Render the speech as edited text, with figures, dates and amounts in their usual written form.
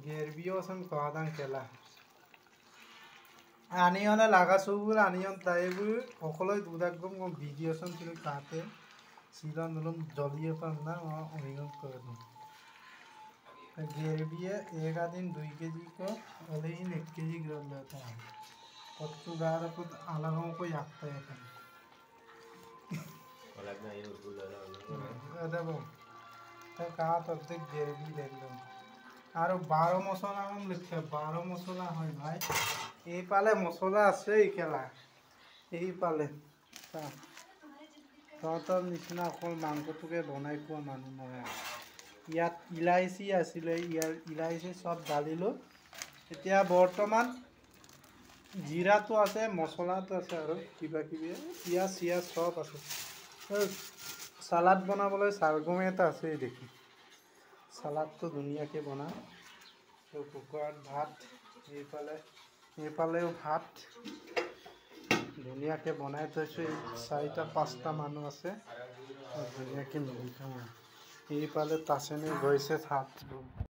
Gerbiyosan koadan kela. Aniona lagasubur anion taibur okoloi dudagum go videosan tuli kate silon dulum joliye panna onigon kodu. Gerbiye eka din 2 kg ko olein 1 kg gram leta hai. Pottu gara put alagam ko yakta ekan. Olagna yur bulala. Ada bo. Ta ka tabte gerbi dello. আর 12 মশলা নাম লিখছে 12 মশলা হয় ভাই এই পালে মশলা আছে এই খেলা এই পালে তহঁতৰ নিচিনা অকল মাংসটোকে বনাই খোৱা মানুহ নহয় ইয়াত ইলাইচি আছিলে ইয়াৰ ইলাইচি সব ডালিলো এতিয়া বৰ্তমান জিৰাটো আছে মছলাটো আছে আৰু কিবা কিবি পিয়াজ চিয়াজ সব আছে সালাড বনাবলৈ সাৰগম এটা আছে দেখি সালাডটো ধুনীয়াকৈ বনা তো কুকাৰত ভাত এইফালেও ভাত ধুনীয়াকৈ বনাই থৈছোঁ 4টা 5টা মানুহ আছে ধুনীয়াকৈ মিলি খাম এইফালে তাচেনে গৈছে ভাত